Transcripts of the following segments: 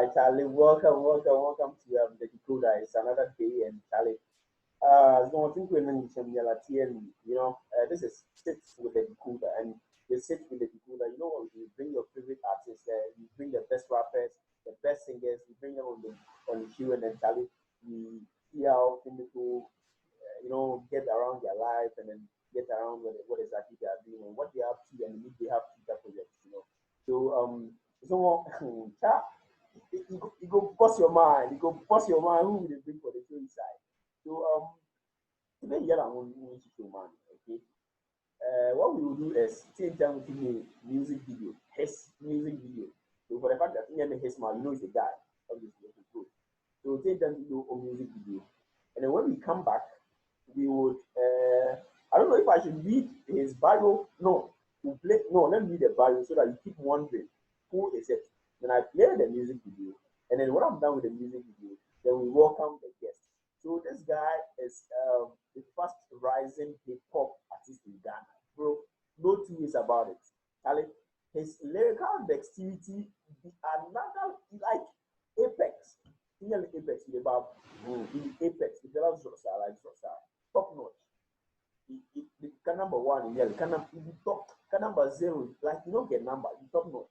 right, Charlie. Welcome to the Decode. It's another day, and Charlie. So I think we're in some this is sits with the Decoder, and they sit with the Decoder. You know, you bring your favorite artists there, you bring the best rappers, the best singers, you bring them on the show, and then Charlie, we see how things go, get around their life, and then get around what exactly they are doing and what they have to, and if they have future projects. So chat, you go bust your mind, who will they bring for the show inside. So today here I'm on show man, okay. What we will do is take down to me music video, his music video. So for the fact that his man, he's a guy, obviously, okay, good. So take down to do a music video, and then when we come back, we would I don't know if I should read his bio. No, let me read the bio so that you keep wondering who is it. Then I play the music video, and then when I'm done with the music video, then we welcome the guest. So this guy is the first rising hip hop artist in Ghana, bro. No two ways about it. Charlie, his lyrical dexterity is another like apex. Apex, about in apex. The fellas like top notch. The number one in here, can number zero, like you don't get number, you top notch.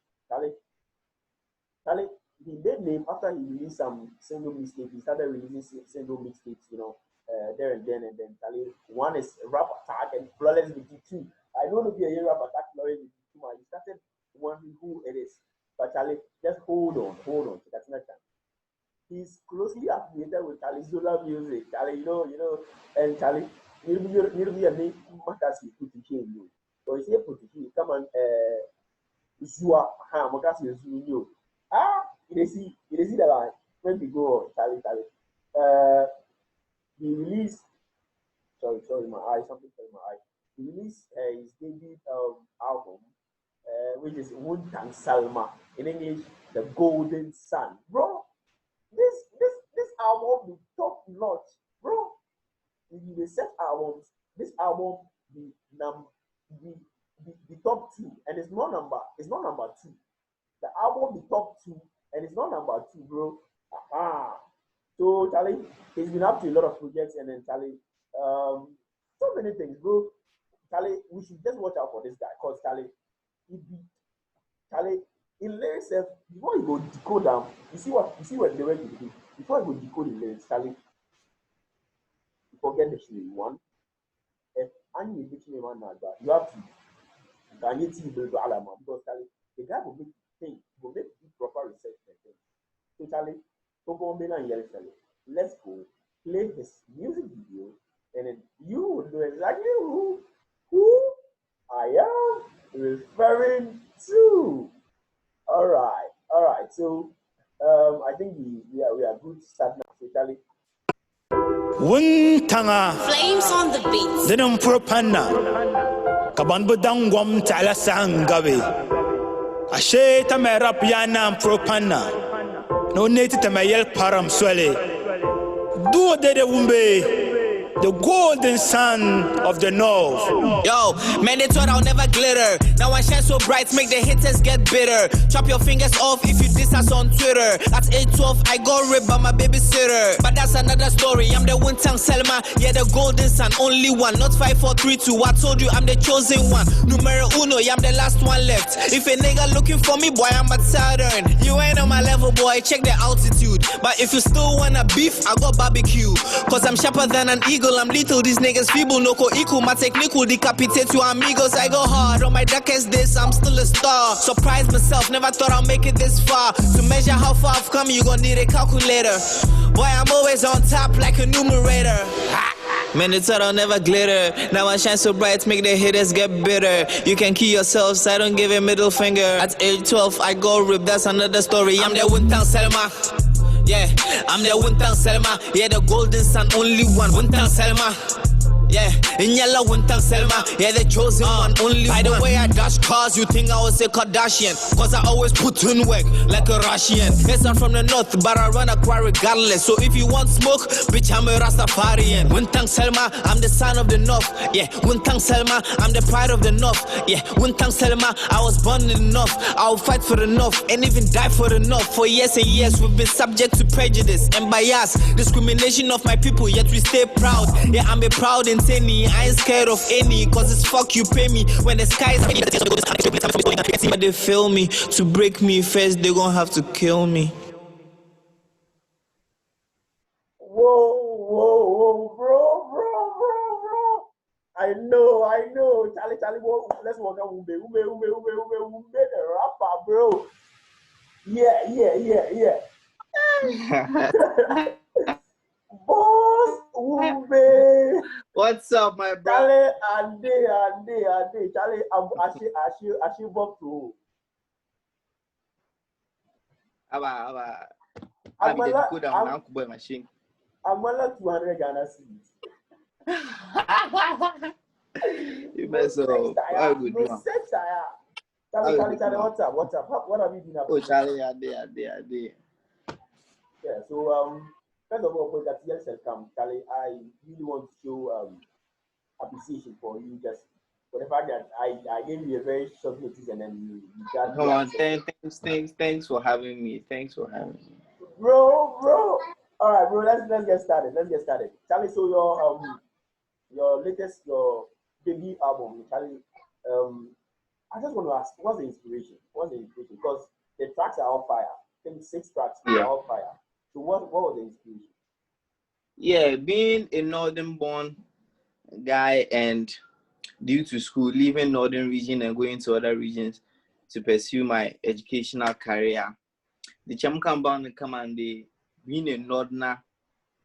Charlie, he made name after he released some single mixtapes. He started releasing single mixtapes, there and then. Charlie, one is Rap Attack and Flawless with two. I don't know if you're a Rap Attack, Flawless with two. He started wondering who it is. But Charlie, just hold on. That's not time. He's closely affiliated with Charlie Zola Music. Charlie, and Charlie, you'll be a name matters you put to change you. So he said put to change. Come on, Zua, Makasi Zulu. You see the line. When we go on, Charlie. He released. Sorry, my eye. Something fell in my eye. He released his debut album, which is Wuntang Salma. In English, The Golden Sun. Bro, this album be top notch, bro. If you set albums, this album be top 2, and it's not number 2. The album be top 2, and it's not number 2, bro. So Charlie, he's been up to a lot of projects, and then Charlie, so many things, bro. Charlie, we should just watch out for this guy, cause Charlie, in lyrics, before you go decode down, you see what the way you do. Before you go decode the lyrics, Charlie, you forget the dictionary one. If any dictionary one like that, you have to because Charlie, the guy will make proper research and things. So Charlie, let's go play his music video, and then you will know exactly who I am referring to. All right. So I think we are good to start now. So Charlie. Flames on the beat. Dinam propana. Kaban budangwam tala sangabe. Ashe tamera piana propana. No need to mayel param swale. Do de Wumbee, the golden sun of the north. Yo, man, they thought I'll never glitter. Now I shine so bright, make the haters get bitter. Chop your fingers off if you diss us on Twitter. At 8:12, I got ripped by my babysitter. But that's another story. I'm the Wuntang Selma, yeah, the golden sun, only one, not 5, 4, 3, 2. I told you I'm the chosen one. Numero uno, yeah, I'm the last one left. If a nigga looking for me, boy, I'm at Saturn. You ain't on my level, boy, check the altitude. But if you still wanna beef, I got barbecue. Cause I'm sharper than an eagle. I'm little, these niggas feeble, no co equal. My technique will decapitate you amigos. I go hard on my darkest days, I'm still a star. Surprised myself, never thought I'll make it this far. To measure how far I've come, you gon' need a calculator. Boy, I'm always on top like a numerator. Man, they thought I'll never glitter. Now I shine so bright, make the haters get bitter. You can kill yourselves, I don't give a middle finger. At age 12, I go rip, that's another story. I'm the Wuntang Selma. Yeah, I'm the Wuntang Selma. Yeah, the golden sun, only one. Wuntang Selma. Yeah, in yellow Wuntang Selma, yeah, the chosen one only. By the way, I dash cars, you think I was a Kardashian? Cause I always put in work like a Russian. Yes, I'm from the north, but I run a car regardless. So if you want smoke, bitch, I'm a Rastafarian. Wuntang Selma, I'm the son of the north. Yeah, Wuntang Selma, I'm the pride of the north. Yeah, Wuntang Selma, I was born in the north. I'll fight for the north and even die for the north. For years and years, we've been subject to prejudice and bias, discrimination of my people, yet we stay proud. Yeah, I'm a proud and any. I ain't scared of any, cause it's fuck you pay me. When the skies are they fail me, to break me first, they gon' have to kill me. Whoa, bro. I know. Charlie, let's walk out Wumbee the rapper, bro. Yeah. Boss, Wumbee. What's up, my bro? Charlie, Ade. Charlie, I should walk to. Aba. I'm the Decode and Uncle Boy machine. I'm on 200 Ghana cedis. You mess up. How good you are? Charlie, what's up? What have you been up to? Oh, Charlie, Ade. Yeah, so first of all, for that year shall come, Charlie, I really want to show appreciation for you just for the fact that I gave you a very short notice and then you got. Come on, thanks for having me. Bro. All right, bro. Let's get started. Charlie, so your debut album, Charlie. I just want to ask, what's the inspiration? Because the tracks are all fire. I think 6 tracks are all fire. So what was the inspiration? Yeah, being a northern-born guy and due to school, leaving northern region and going to other regions to pursue my educational career. The Chamkan bound and come and being a northerner,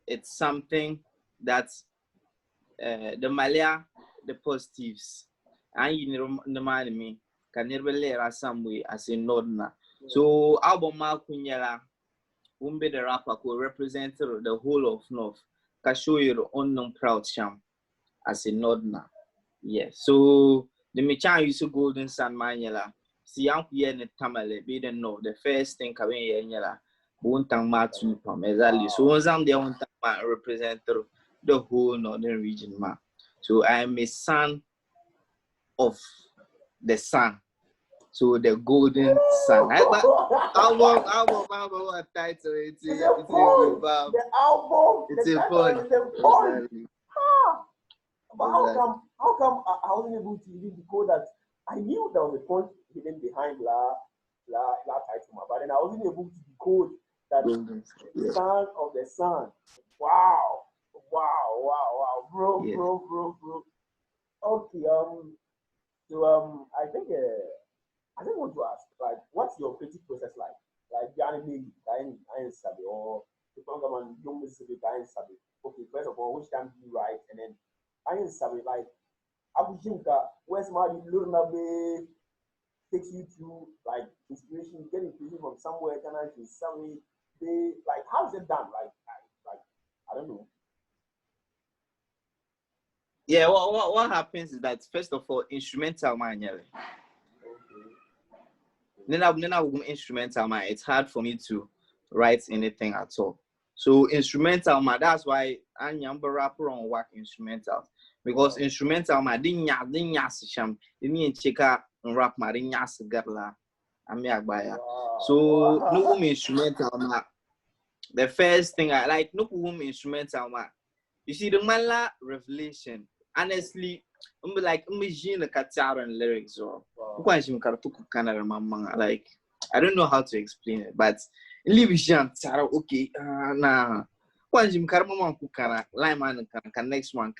it's something that the Malaya, the positives, and you know the man me can never let some way as a northerner. So album Kunyala, Wumbee De Rapper could represent the whole of North. Can show you the unknown proud sham as a northerner. Yeah. So the Michan used to golden sun manila. See young in the Tamale, we don't know the first thing coming here in Yala. Wuntang Matu Pam exactly. So once I'm there, Wuntang represent the whole northern region, ma. So I am a son of the sun. So the golden sun. Album, what title? It's The album. It's a fun. Exactly. But how come I wasn't able to even decode that? I knew there was a point hidden behind la title, but then I wasn't able to decode that son of the sun. Wow, bro. Okay, so I think I just want to ask, like, what's your creative process like? Like, Yanni, I ain't sabi, or the man young Mississippi, I ain't sabi. Okay, first of all, which time do you write, and then I ain't sabi, like, Abujinka, where's my Lurnabe takes you to like inspiration, get inspiration from somewhere, can I to somewhere? They like, how's it done? Like I don't know. Yeah, what happens is that first of all, instrumental man, then I instrumental man. It's hard for me to write anything at all. So instrumental man, that's why I'm a rapper on work instrumental. Because instrumental man, didn't sham, didn't check out and rap my didn't garla. I'm a so no instrumental man. The first thing I like, no instrumental man. You see the Mala revelation. Honestly, I'm like the guitar and lyrics or like I don't know how to explain it, but okay, nah. Next one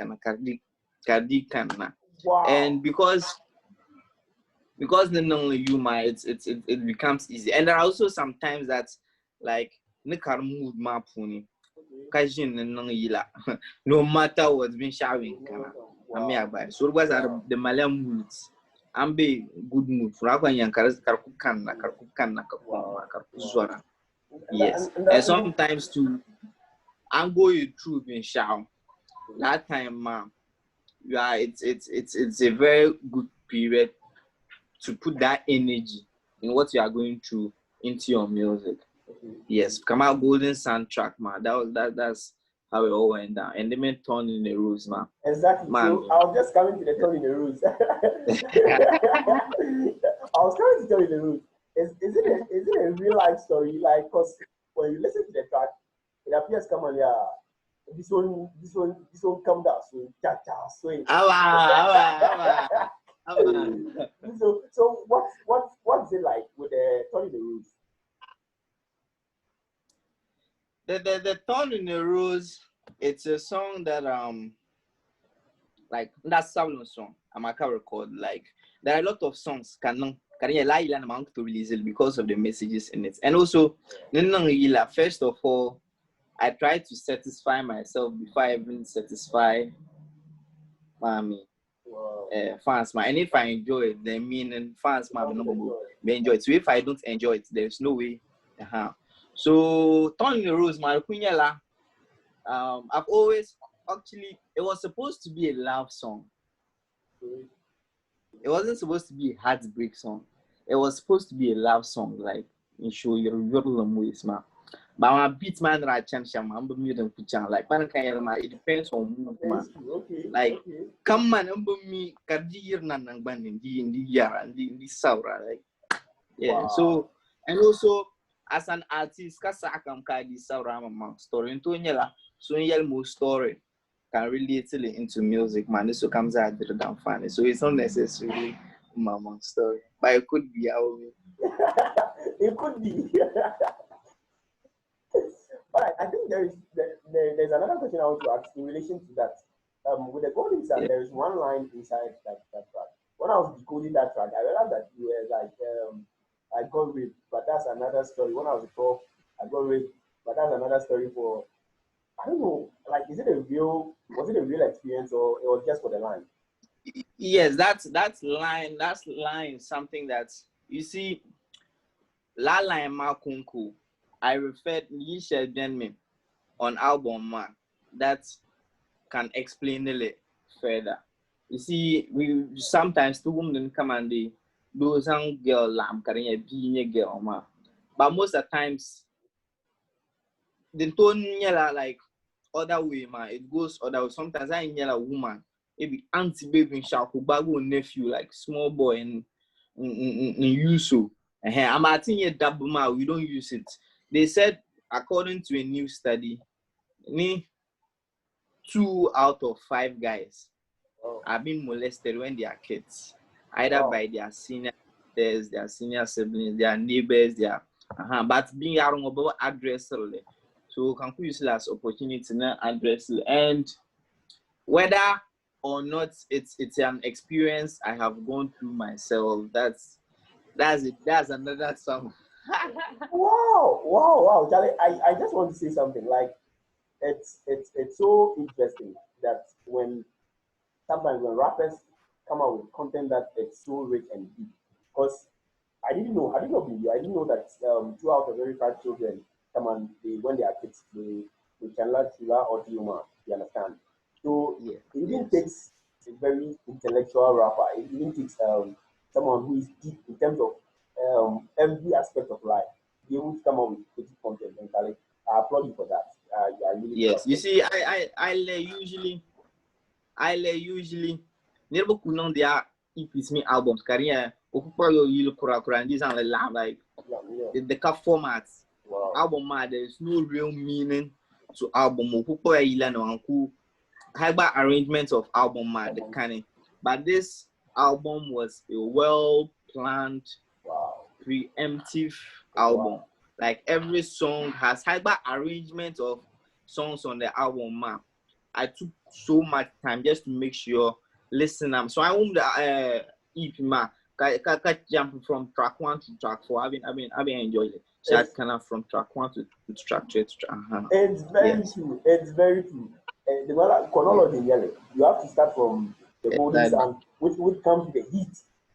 and because then only you might it becomes easy. And there are also sometimes that like mood map no matter what's been shouting, so it was the Malayan moods. I'm be good mood for yes, and sometimes too I'm going through being shout that time, yeah, it's a very good period to put that energy in what you are going through into your music. Yes, come out golden soundtrack, man. That's how it all went down. And they made Turn in the Rose, man. Exactly. Man. So I was just coming to the Turn in the Rose. I was coming to tell you the rules. Is it a real life story? Like, cause when you listen to the track, it appears come on, yeah. This one come down, so cha cha swing. So what's it like with the Turn in the Rose? The Turn in the Rose, it's a song that like that Salon song. I'm a record. Like there are a lot of songs can to release it because of the messages in it. And also, first of all, I try to satisfy myself before I even satisfy fans. And if I enjoy it, then meaning fans may enjoy it. So if I don't enjoy it, there's no way. So Turn in the Rose, I've always actually, it was supposed to be a love song. It wasn't supposed to be a heartbreak song. It was supposed to be a love song, like in show your ways, man. But my beat man that I change I'm like it depends on mood, man. Like come man me kadir nanang ban in the yara and the saura, like yeah. So and also as an artist, kasa akam kadi saura mama story into nyela so more story can relate into music, man. This comes out the damn funny. So it's not necessarily mama story, but it could be our it could be. But I think there's another question I want to ask in relation to that. With the Golden Sun, there is one line inside that track. When I was decoding that track, I realized that you were like, I got raped, but that's another story. When I was 12, I got raped, but that's another story for, I don't know, like, was it a real experience or it was just for the line? Yes, that's line something that, you see, La Line Makunku, I referred Yisha Denman on album man that can explain it further. You see, we sometimes two women come and they do some girl lamb carrying being a girl man. But most of the times the tone like other way man, it goes other way. Sometimes I yell a woman, maybe auntie baby shaku bagu nephew, like small boy in use so. I'm at a double man, we don't use it. They said, according to a new study, 2 out of 5 guys have been molested when they are kids, either by their seniors, their senior siblings, their neighbors, but being about address. So can use it as opportunity to address it. And whether or not it's an experience I have gone through myself, that's it. That's another song. Wow, Charlie, I just want to say something. Like it's so interesting that sometimes when rappers come out with content that it's so rich and deep. Because I didn't know that 2 out of every 5 children come and when they are kids they can learn Chula or Diuma, you understand? So it even takes a very intellectual rapper. It even takes someone who is deep in terms of every aspect of life. Be able to come up with creative content, and I applaud you for that. I really you see, I usually never could know their EPs me albums career like the car formats. Album there's no real meaning to album arrangements of album but this album was a well planned preemptive album. Like every song has arrangement of songs on the album I took so much time just to make sure listen so I won't EP jump from track 1 to track 4. I've been enjoying it. So I kind of from track 1 to track 2 to track. It's very true. It's very true. The chronology, you have to start from the Golden Sun, which comes with the heat,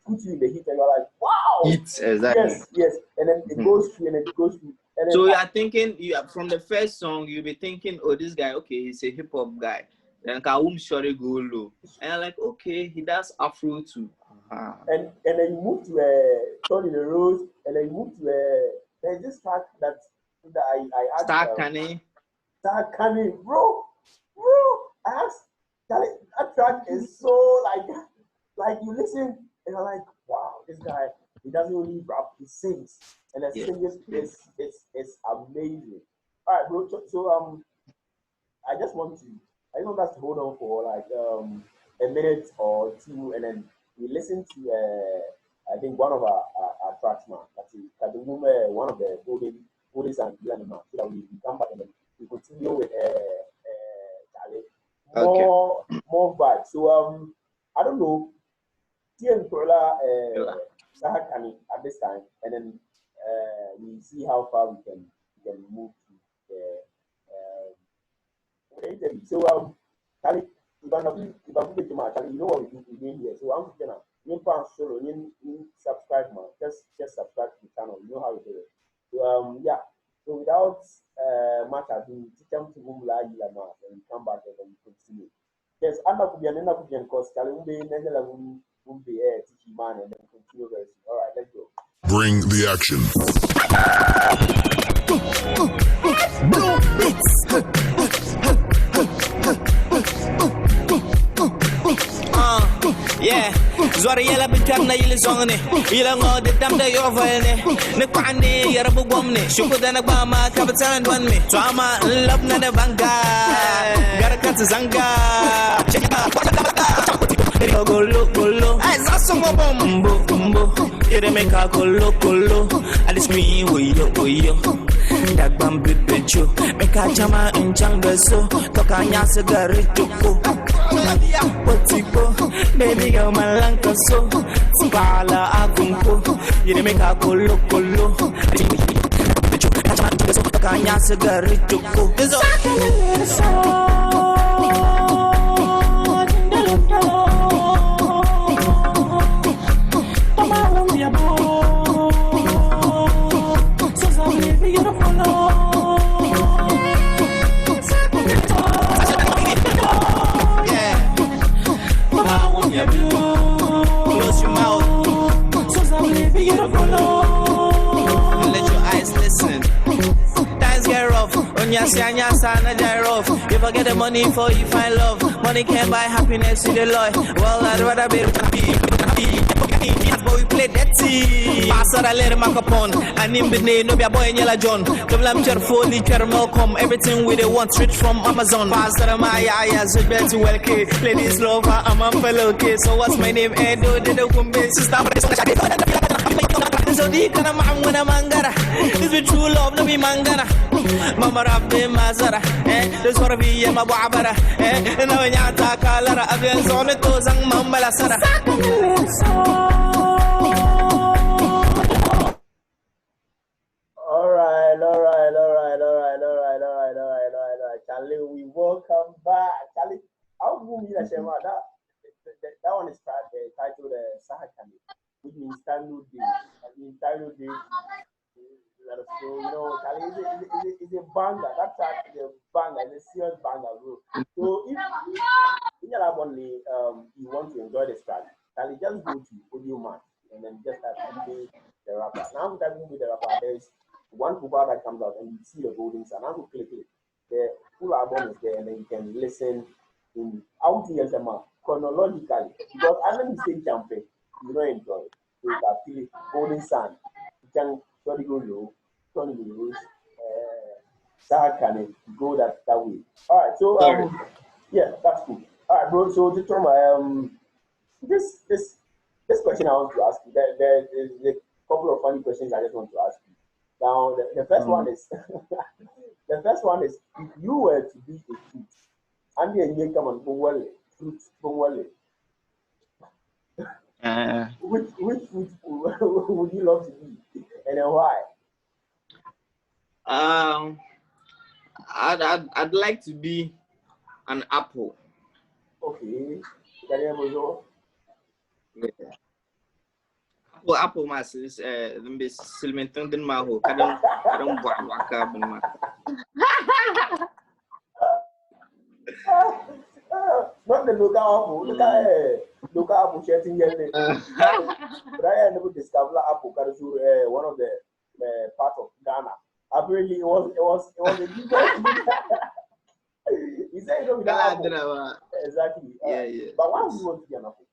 puts you in the heat, and you're like, wow. Heat, exactly. Yes, and then it goes through, and it goes through. And then so you are thinking, from the first song, you'll be thinking, oh, this guy, okay, he's a hip hop guy. Then Kawum Shori go low. And I'm like, okay, he does Afro too. And then you move to Turn in the Rose, and then you move to there's this track that I asked. Star Canny. Star Canny, bro. I asked, Charlie, that track is so like you listen and you're like, wow, this guy, he doesn't only rap, he sings. And the singing is amazing. All right, bro. So I just want us to hold on for like a minute or two, and then we listen to I think one of our tracks, man. That's one of the oldest and young man. So that we come back and then we continue with more vibes. So I don't know. Tien Prola Sahakani at this time, and then we see how far we can move to the interview. So Charlie, if I'm Charlie, you know what we do here. So I'm gonna solo, subscribe, man. Just subscribe to the channel. You know how we do it. So yeah. So without much ado, come to Mumla Yilama and come back and then continue. Yes, Anna Kubian cause Charlie Wumbee Tiki man and then continue very soon. All right, let's go. Bring the action. Yeah, Zora yella bitam na yili zongni yila ngo de dam da yo volne ne kwani yara bu bomne shuku da na bama kapitan don me twama love na da banga garkat zanga Golo, I saw some bombo, you make a colo, at this me, we yo, that bamboo bitch, make a chama in jungle so, Tokanya cigarette to go. Baby girl, my lanka so, Pala Agumpo, you make a colo, Tokanya cigarette to go. Close your mouth. Let your eyes listen. Times get rough. When you see na die rough. You forget the money for you find love. Money can't buy happiness to the Lord. Well, I'd rather be but we play that team. Pastor, I let him upon. And in the name, no be a boy in Yellow John. Double am cheerfully, welcome. Everything we they want, straight from Amazon. Pastor, my eyes, so better welcome. Ladies, lover, I'm a fellow okay. So what's my name? Edo, the Wumbee, sister, so the kind of man when I'm mangara. This be true love, no be mangana. Mama Rabbi Mazara, this what be a Mababara, and now when you talk, I've been on it, those and Mambala Sara. All right. Charlie, we welcome back. Charlie, how do you that one is titled Sahakani, which means Tanu Day. I mean, Tanu Day. So, you know, Charlie is a banger. That track is a banger. It's a serious banger, bro. So, if in your only you want to enjoy this track, Charlie, just go to Audio Man and then just type Wumbee De Rapper. Now, that Wumbee De Rapper, there's one cover that comes out and you see the golden sound. Now, click it. The full album is there, and then you can listen in out here chronologically. Because I don't say jumping, you don't enjoy it. So you can feel it, golden sound. You can sorry go low, turn the lows, start can go that way. All right, so yeah, that's cool. All right, bro. So to turn my this question I want to ask you. There is a couple of funny questions I just want to ask you. Now the first one is the first one is if you were to be a fruit, and then you come and fruit, which fruit would you love to be, and then why? I'd like to be an apple. Okay. Yeah. Apple mas lebih silmentang dan mahu kadang buat wakab Not the local apple. Local apple shirting yelling. But I never discovered apple because one of the part of Ghana. Apparently, it was a different. He said, "No, apple." Exactly. Yeah. But why would you want to be an apple?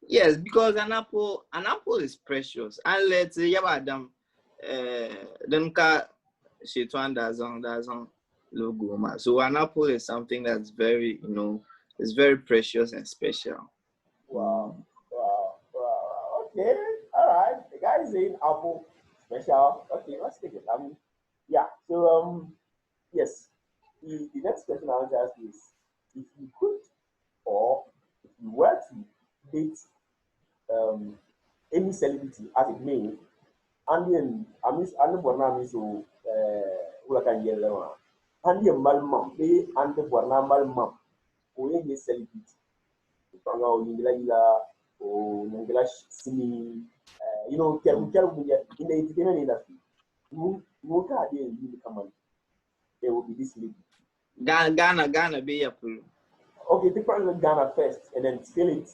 Yes, because an apple is precious. And let's say them ka shaitan that's on logo ma. So an apple is something that's very, it's very precious and special. Wow. Okay. All right. The guy is saying apple special. Okay, let's take it. Yeah. So yes. The next question I want to ask is if you could or if you were to date any celebrity as it may, and Borna so Ulakan Yellow, and your malmum, they and the Borna malmum, who is a celebrity. Panga Ingila or Nanglash Simi, in the entertainment industry. You can't really come on. There will be this league. Ghana be apple. Okay, take part in Ghana first and then scale it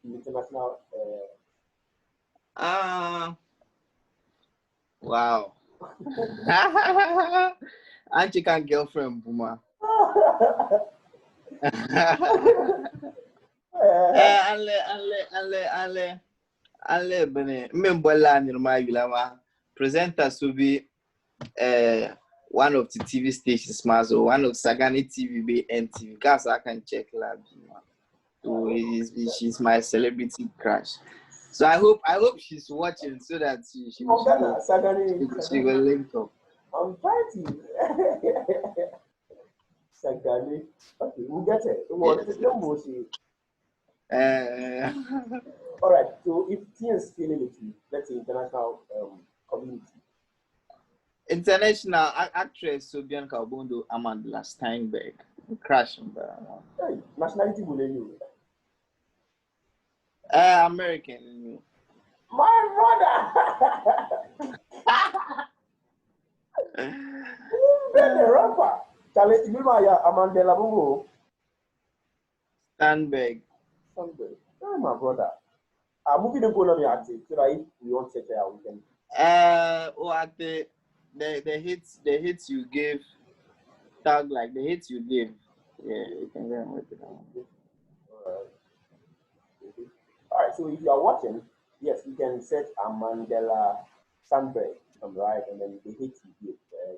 in international. Wow. Auntie can girlfriend, Buma. Ale bene. Membola ni ma presenters will be one of the TV stations, so one of Sagani TV be NTV. Guys, I can check lab. So she's my celebrity crush. So I hope she's watching so that she will link up. I'm trying to. Sagani. Okay, we'll get it. All right. So if TN's feeling it, let's say international community. International actress Sobian Kalbondo Amanda Steinberg. Crash. Hey, nationality will you? American. My brother! Wumbee De Rapper. Charlie, you know Amanda Labungo. Steinberg. Oh, my brother. I'm moving to go on the active so that if we want to check it out, we can. At the hits you give, tag like the hits you give. Yeah, you can get with it. All right, so if you are watching, yes, you can search Amandla Sandberg, right, and then the hit you give.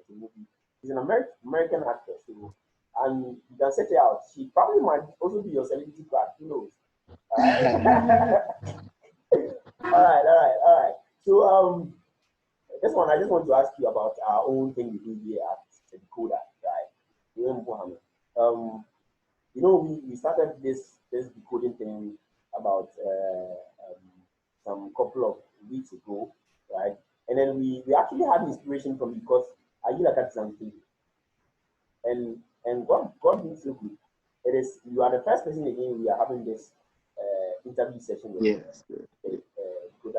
The movie. She's an American actress, so, and you can search her out. She probably might also be your celebrity crush. Who knows? All right. All right. So this one, I just want to ask you about our own thing we do here at the Decode, right? We started this decoding thing about some couple of weeks ago, right? And then we actually had inspiration from because I like at something, and God being so good. You are the first person again we are having this interview session with. Yes.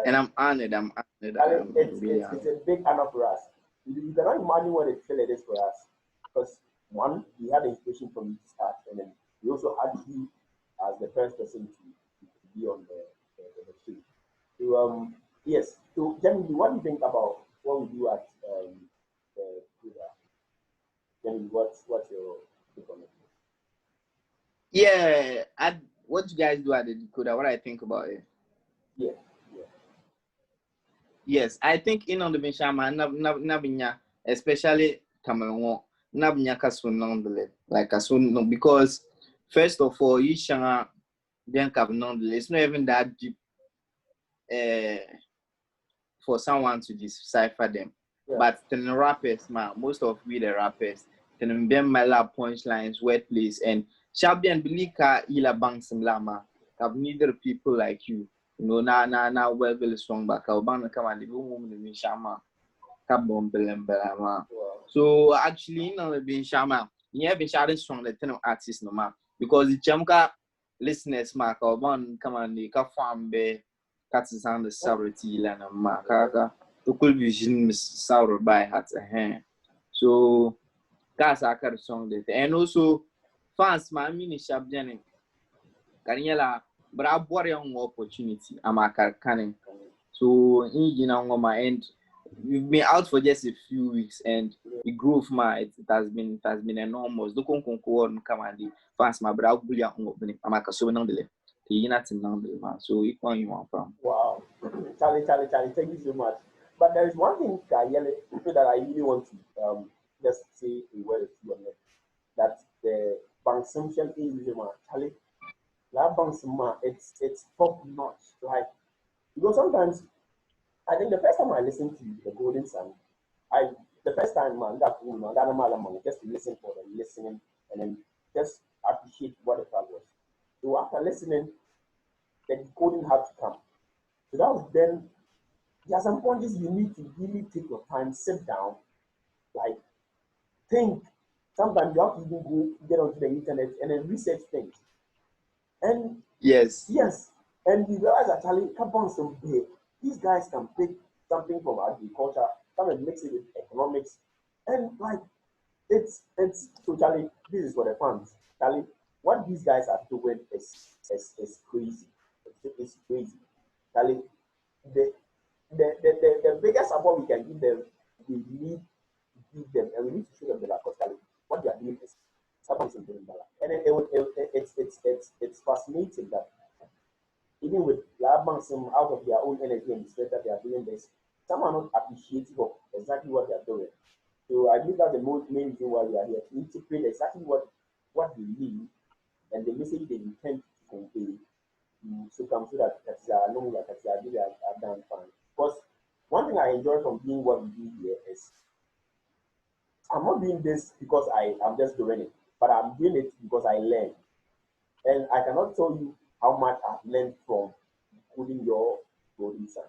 And I'm honored. It's a big honor for us. You cannot imagine what a thrill it is for us. Because one, we had inspiration from you to start, and then we also had you as the first person to be on the show. So yes. So generally, what do you think about what we do at the Twitter? Generally, what's your take on it? Yeah, what you guys do at the Decoder, what I think about it. Yeah. Yes, I think in on the Benshama, Nabinya, especially Cameroon, Nabinya Kasun nonetheless, like Kasun, because first of all, you shanga then have nonetheless, it's not even that deep for someone to decipher them. Yeah. But the rappers, most of we the rappers, then my lab punchlines, wordplays, and Shabian Bilika ila bang simlama. Have neither people like you. Now well very strong back. I'll come and live woman in Shama. So actually, being Shama, you have been shouting strong the 10 artists no ma because the Jamka listeners mark or one come and the farm be cats on the sovereignty land of Makaka to cool vision sour by hat a hand. So that's our kind of song that and also fans my mini sharp jenny. Kanyela, but I bought a young opportunity. I'm a canning. So in on my end, we've been out for just a few weeks and the growth it has been enormous. Look on Concord and come and fans my brother opening. I'm a so nonetheless. The United man. So you want from. Wow. Charlie, thank you so much. But there is one thing that I really want to just say a word or two on it. That the bank sanction is Charlie. That bank it's top notch. Like because sometimes I think the first time I listened to the Golden Sun, the first time just to listen for the listening and then just appreciate what the track was. So after listening, the decoding had to come. So that was then there are some points you need to really take your time, sit down, like think. Sometimes you have to even go get onto the internet and then research things. And yes, and we realize that Charlie, come on, some big. These guys can pick something from agriculture, come and mix it with economics, and like it's so Charlie. This is for the fans, Charlie. What these guys are doing is crazy. It's crazy, Charlie. The biggest support we can give them, we need to give them, and we need to show them the because Charlie, what they are doing is something doing better, and it's fascinating that. Even with lab banks out of their own energy and strength that they are doing this, some are not appreciative of exactly what they are doing. So I believe that's the main reason why we are here to interpret exactly what they mean and the message they intend to convey. So come so that they are done fine. Because one thing I enjoy from doing what we do here is I'm not doing this because I'm just doing it, but I'm doing it because I learn. And I cannot tell you how much I've learned from including your producer.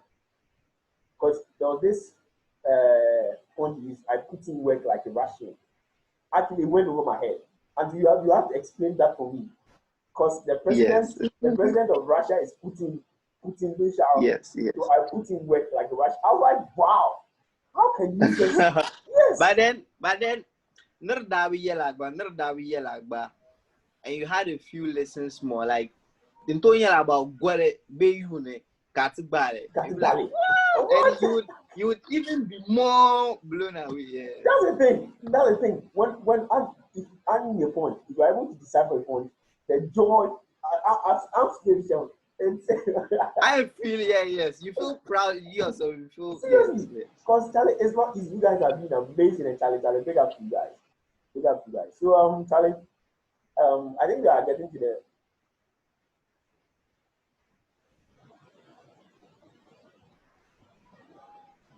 Because there was this point I put in work like a Russian. Actually, it went over my head. And you have to explain that for me. Because the president of Russia is Putin out. Yes. So I put in work like a Russian. I was like, wow, how can you just yes. But then Nerdawi Yelagba. And you had a few lessons more like the Tonya about Gwere Bayune Katibale. And you would even be more blown away. Yeah. That's the thing. When I'm your point, if you're able to decipher a point, the joy I'm still I feel yes. You feel proud of yourself. You feel seriously. Because Charlie, it's not easy. You guys are doing amazing and Charlie, big up to you guys. So Charlie, I think we are getting to the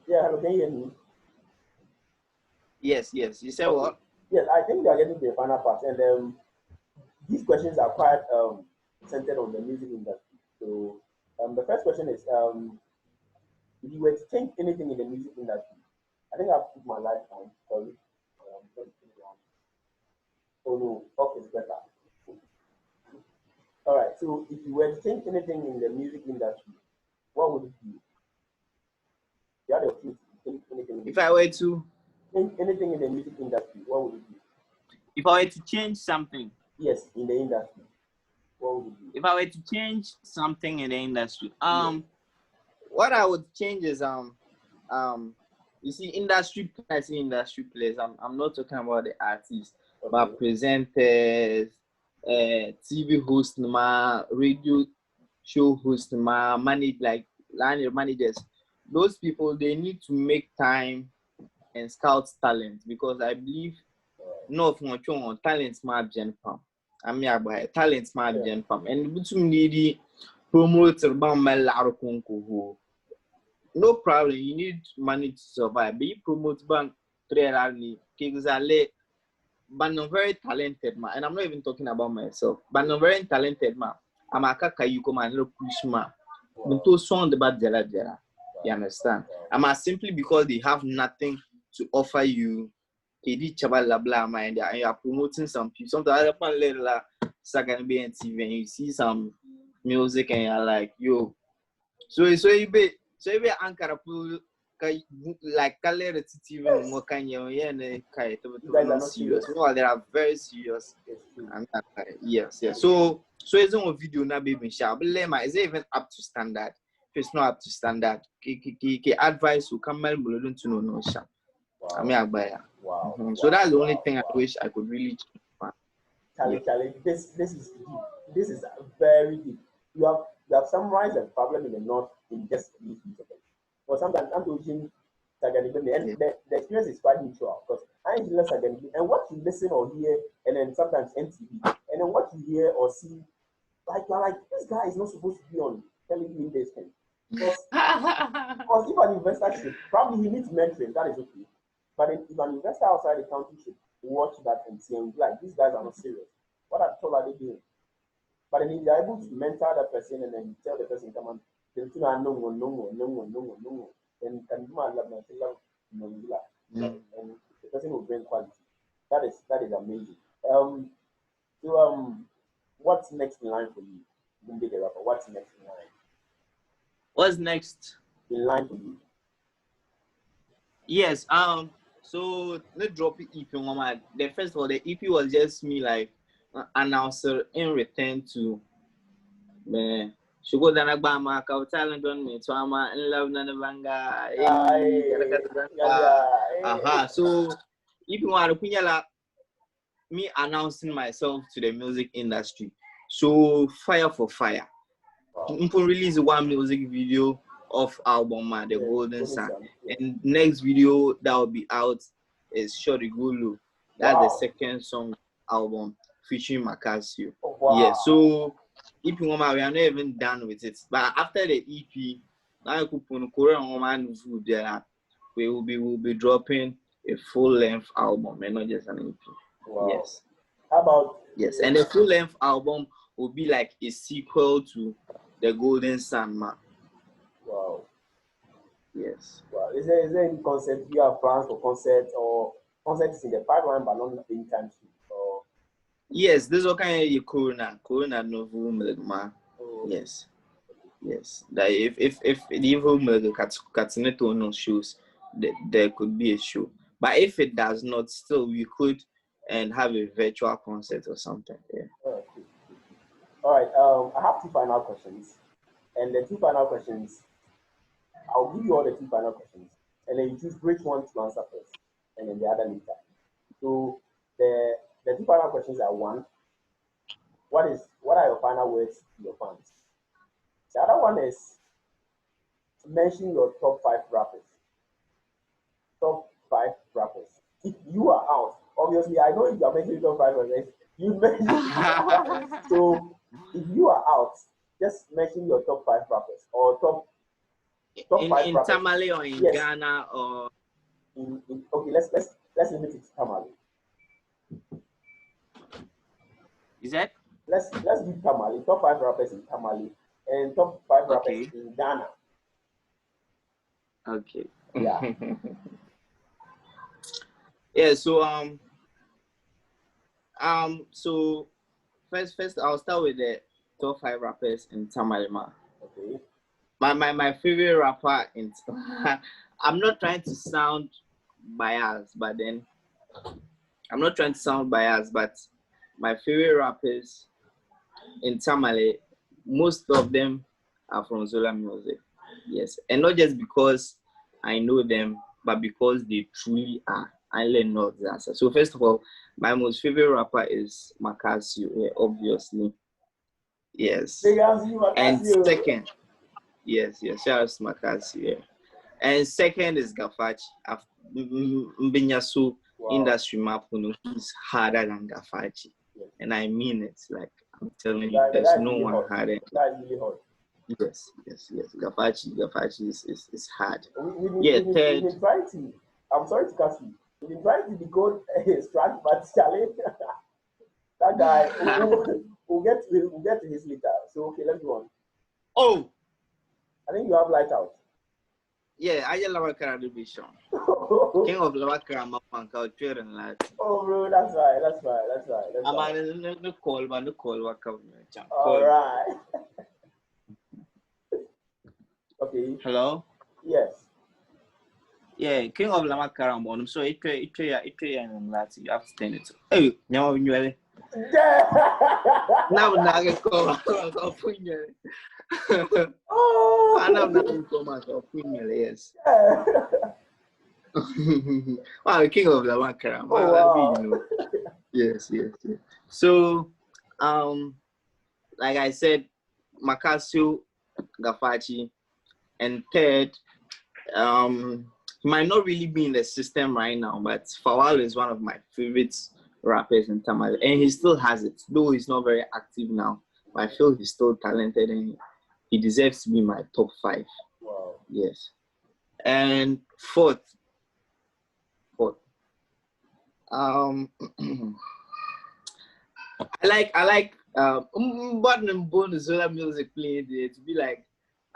hello, can you hear me? Yes. You said okay. What? Yes, I think we are getting to the final part, and these questions are quite centered on the music industry. So the first question is, if you were to change anything in the music industry, I think I'll put my life on. Sorry. Oh no, okay, it's better. All right. So if you were to change anything in the music industry, what would it be? The other two. If I were to change anything in the music industry, what would it be? If I were to change something. Yes, in the industry. What would it be? If I were to change something in the industry, what I would change is you see industry players. I'm not talking about the artists, okay. But presenters, TV hosts, radio show hosts, managers. Those people, they need to make time and scout talent because I believe no from talent smart gen farm. I mean about talent smart gen farm and between the promoter no problem, you need money to survive. But you promote bank trailerly because but I'm very talented man, and I'm not even talking about myself. But I'm very talented man. I'm a kaka you come and push man. To song about jala. You understand? I'm simply because they have nothing to offer you. And you are promoting some people. Sometimes second be on TV and you see some music and you're like, yo. So you be ankara like color even more kind of yeah, serious. No, they are very serious. Yes. So it's on video now, baby. But Lema, is it even up to standard? If it's not up to standard, advice will come to know no sharp. I mean, Wow. So that's the only thing I wish I could really change. Charlie, this is deep. This is very deep. You have summarized the problem in the north in just 3 seconds. But sometimes I'm doing and the experience is quite mutual because I less again and what you listen or hear and then sometimes MTV and then what you hear or see you're like this guy is not supposed to be on telling me this thing because if an investor should probably he needs mentoring, that is okay, but if an investor outside the country should watch that and see and be like these guys are not serious, what are they doing? But then if you're able to mentor that person and then tell the person come on then then can do my love and the person will bring quality. That is amazing. So what's next in line for you? Wumbee De Rapper, what's next in line? What's next in line for you? Yes, so let's drop the EP on the first of all, the EP was just me like announcer in return to me. Shugo dana gbama ka talent don me to ama in love na vanga. So if you want to me announcing myself to the music industry. So fire for fire. Wow. Release one music video of album The Golden Sun. And next video that will be out is Shorty Gulu. That's the second song album featuring Macasio. Yeah, so if you want, we are not even done with it. But after the EP, we will be dropping a full-length album and not just an EP. Wow. Yes. How about and the full-length album will be like a sequel to The Golden Sun, man. Wow. Yes. Wow. Is there any concept you have plans for concerts or concerts in the pipeline but not anytime soon? Or yes, this is what kind of Corona novel man. Yes. Yes. That if the evil Katsuneto no shows, there could be a show. But if it does not, still we could and have a virtual concert or something. Yeah. Okay. All right. I have 2 final questions, and the 2 final questions, I'll give you all the 2 final questions, and then you choose which one to answer first, and then the other later. So the 2 final questions are: 1, what are your final words to your fans? The other one is mention your top 5 rappers. Top 5 rappers. If you are out, obviously I know if you are mentioning top 5 rappers, you mention. So if you are out, just mention your top 5 rappers or top 5 in rappers. Tamale or in Ghana or okay, let's limit it to Tamale. Is that? Let's do Tamale. Top 5 rappers in Tamale and top 5 rappers in Ghana. Okay. Yeah. Yeah. So first I'll start with the top 5 rappers in Tamale. Okay. My favorite rapper in I'm not trying to sound biased, but my favorite rappers in Tamale, most of them are from Zola music. Yes. And not just because I know them, but because they truly are. I learn not that. So first of all, my most favorite rapper is Macasio, obviously. Yes. And second, yes, shout out to Macasio. And second is Gafachi. Mbinyasu industry map is harder than Gafachi. And I mean it. Like I'm telling you, there's no one harder. That's really hard. Yes. Gafachi is hard. We've been trying to. I'm sorry to cut you. We've been trying to decode his track, but Charlie, that guy, we'll get to his later. So okay, let's go on. Oh, I think you have light out. Yeah, I just love a carabination. King of Lavakara, Mapanka, Children, lad. Oh, bro, that's right. I'm no call, but no call, what come. All right. Okay. Hello? Yes. Yeah, King of Lama Karambon. So it and that you have to turn it. Hey, now you are now I come out Oh, I know now come out of yes. Wow, King of Lama Karambon. Oh, wow. You know. Yes. So, like I said, Macasio, Gafachi, and third, he might not really be in the system right now, but Fawal is one of my favorite rappers in Tamale, and he still has it, though he's not very active now. But I feel he's still talented, and he deserves to be my top 5. Wow. Yes, and fourth, I like but bonus music playing there to be like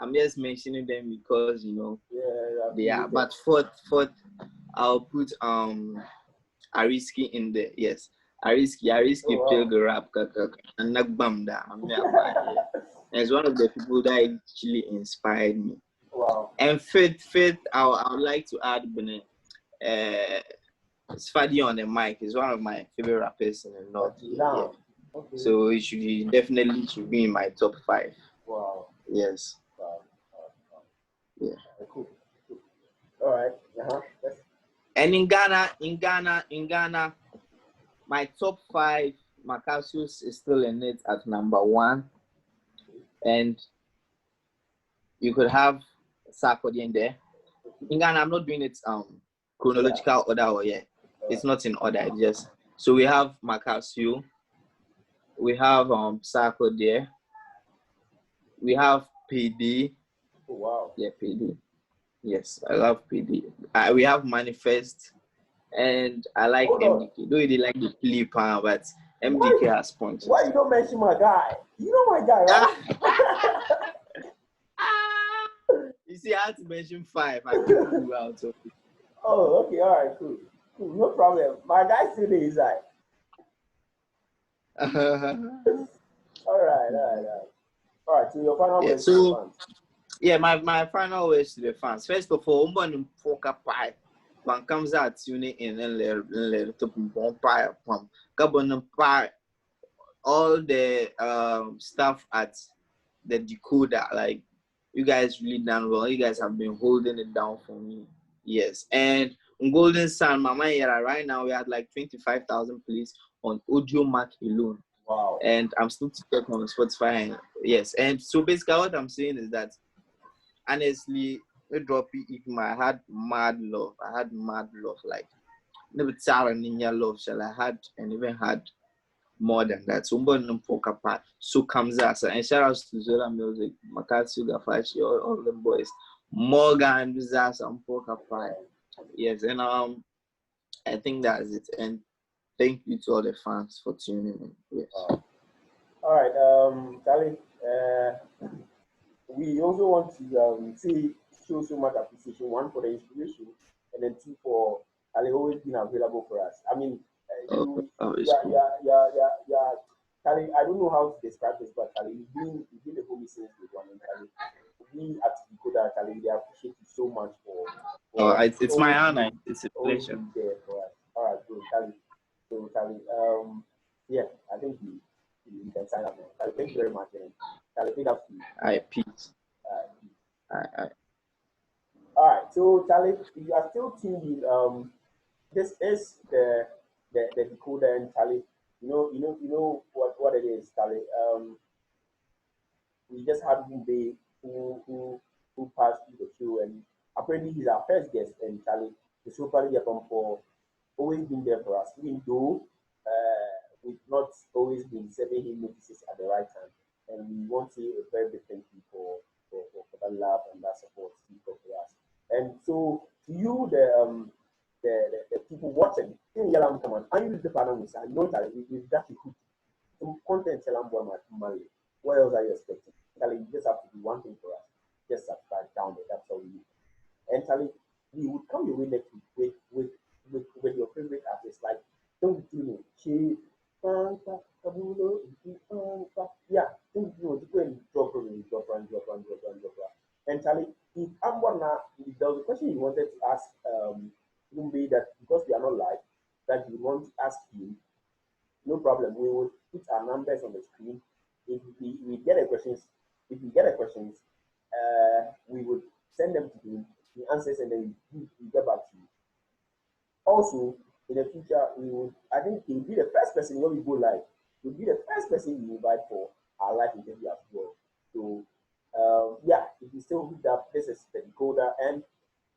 I'm just mentioning them because you know they are. But fourth, I'll put Ariski in there. Yes, Ariski played the rap and Nagbamda. As one of the people that actually inspired me. Wow. And fifth, I would like to add Benin. Sfadi on the mic is one of my favorite rappers in the North. Yeah. Okay. So it should definitely be in my top 5. Wow. Yes. Wow. Yeah. Cool. All right. Yes. And in Ghana, my top 5, Macasius is still in it at number 1. And you could have Sarkodie in there. In Ghana, I'm not doing it chronological order or it's not in order. It's just so we have Macasio, we have Sarkodie, we have PD. Oh, wow. Yeah, PD. Yes, I love PD. We have Manifest, and I like MDK. Though he didn't like the clip, but MDK has punches. Why you don't mention my guy? You know my guy, right? You see, I had to mention 5. I couldn't do out of it. Oh, okay. All right, cool. No problem. My guy still there inside. All right. So your final words to the fans. Yeah, my final words to the fans. First of all, one comes out tuning in and let all the stuff at the Decoder, like you guys really done well. You guys have been holding it down for me. Yes, and on Golden Sun, Mama Yara, right now we had like 25,000 plays on Audio Mac alone. Wow. And I'm still to check on Spotify. Yes, and so basically what I'm saying is that honestly, I had mad love. Like never tell love, shall I had and even had more than that. So comes us and shout out to Zola Music, Makatsu Gafachi, all the boys. Morgan Bizas and Poker Pie. Yes, and I think that's it. And thank you to all the fans for tuning in. Yes. All right, Charlie. We also want to show so much appreciation. 1 for the inspiration, and then 2 for Charlie always been available for us. I mean, Charlie, I don't know how to describe this, but Charlie, you've been the homie since day 1, and Charlie, we at Decode, Charlie, they appreciate you so much for it's my honor. It's a pleasure. There for us. All right, good, Charlie. So, Charlie, yeah, I think you can sign up now. Charlie, thank you very much, man. Charlie, pick up to you. All right, peace. All right, so Charlie, if you are still tuned in, this is the Decoder, and Charlie, you know what it is, Charlie. We just had Wumbee who passed through the show, and apparently he's our first guest, and Charlie, the show probably for always been there for us, even though we've not always been sending him notices at the right time, and we want to say a very big thank you for that love and that support for us. And so to you, the people watching, in Yalam Command, I use the panel, I know that we've got to put some content Yalam Mali. What else are you expecting? Charlie, you just have to do one thing for us. Just subscribe down there, that's all we need. And Charlie, we would come your way next week with your favorite artists, like don't you know, yeah, don't you know, go and drop. And Charlie, if there was a question you wanted to ask Wumbee, that because we are not live, that you want to ask him, no problem. We will put our numbers on the screen. If we get a questions, we would send them to him. He answers, and then we get back to you. Also, in the future, I think he will be the first person when we go live. He will be the first person we invite for our live interview as well. So, if you still hooked up, this is the Decoder, and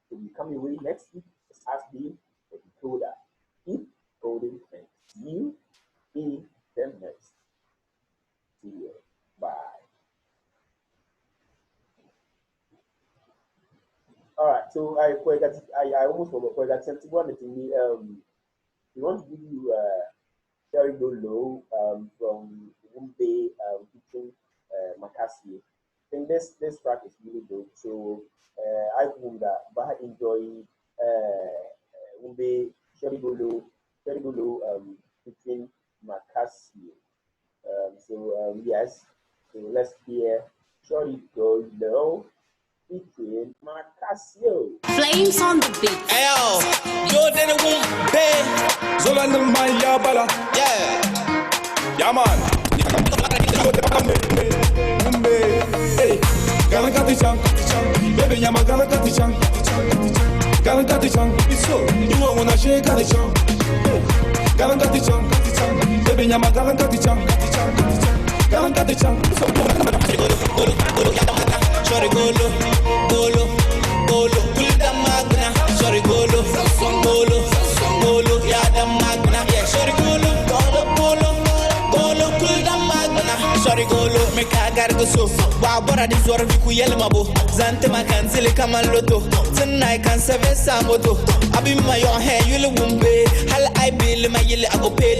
we'll be coming away next week. This has been the Decoder. Keep coding, and see you in the next video. Bye. All right, so I almost forgot something. We want to give you Cherry Go Low from Wumbee featuring Makassi. I think this track is really good. So I hope that Baha enjoy Wumbee Cherry Go Low featuring Makassi. Yes, so let's hear Cherry Go Low featuring Makassi. Flames on the beat. Ayo, Jordan Wumbee. Zolan Maya Bala. Yeah. Yeah, man. Hey, Galakati Chang, baby, Yama Galakati Chang, Galakati Chang, it's so you want to shake at the chang. Galakati Chang, baby, Yama Galakati Chang, Galakati Chang, Sorry, golo, pull the magna. Sorry, golo, yeah, the magna. Yeah, sorry, golo, pull the magna. Sorry, golo, make a gargoso. Wow, what are these or you yell mabo? Zantema can sell come and lotto. Tonight can serve a samoto. I be my own hair, you look Wumbee. Hal I bill my yellow, I go pay.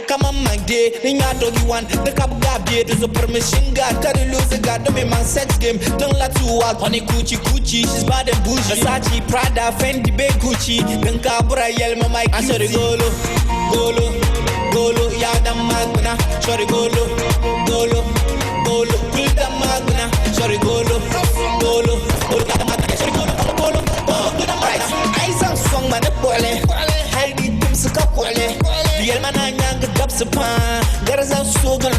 Come on, my day, in your doggy one, the cup got beard is a permission guard. Got to lose a god, don't make my sex game. Don't let you out on a coochie, she's bad and bougie. Versace, Prada, Fendi, Bay Gucci. Then Cabra, yell my mic. I said, golo, yeah, the magna. Sorry, golo, pull the magna. Sorry, golo, the magna. Sorry, golo, I sound strong, man, the boiling. I did them so couple. The man I young drops upon. There is a so good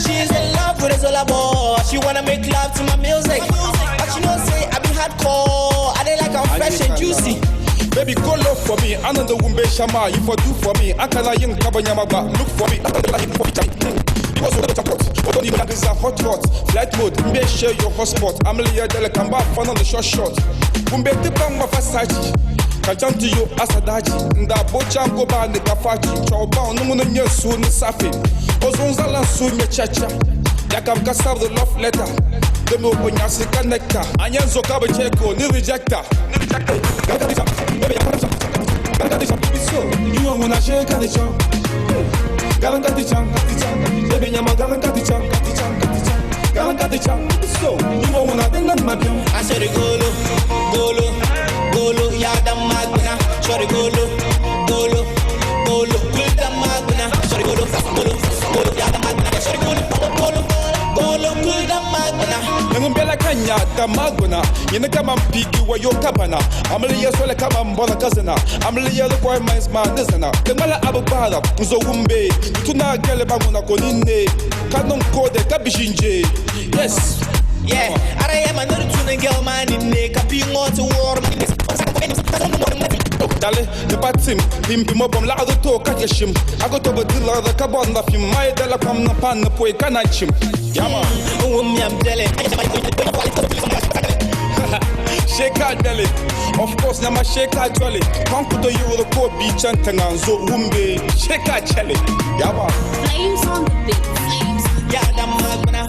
she's in love with us all about. She wanna make love to my music. But you know, say I be hardcore. I they like I'm fresh and juicy. baby, go look for me. I know the Wumbee Shama. You for do for me. I can't lie in Kabanyama. Look for me. I can't lie for me. Because of the chapot, what do you mean? This is a hot flight mode. Wumbee share your hotspot. I'm Lia Dele Kamba, fun on the short. Wumbee Tipang Mafasachi. Kajam to you as a daji. Nda bocham go ba the kafachi. Chauba no mono nye soon safi. Ozonzala soon ye chacha. Yakam kasab the love letter. The mo ponyasi connector. Anyanzo kabacheko ni rejector. You want to shake at the chunk. Galangati chunk. Baby, I'm a galangati chunk. Galangati chunk. So you want to think my bill. I said golo, yeah, the magna. Sorry, golo, pull the magna. Sorry, golo, yeah, the magna. Sorry, golo, pull the magna. Bella Kanya, the Maguna, in the Kaman Piki, where your cabana. I'm a year so like Kaman Bola Kazana. I'm a year the boy, my Listener. The Mala Ababara, Uzo Wumbee, Tuna Galabamuna Coline, Canon Code, Kabishinje. Yes. Yeah, I am another tuning girl man in Nick, a being on to war. Dale, the Batim, him be mob on La to Kakashim. I got over the other carbon of him, my Della Pam Napan, the Poe Kanachim. Yama, I'm telling Shake out belly. Of course, Nama shake out jolly. Come to the Euro beach and Tanganzo, Wumbee, shake out jelly. Yama. Flames on the beat. Flames. Yeah, the magna.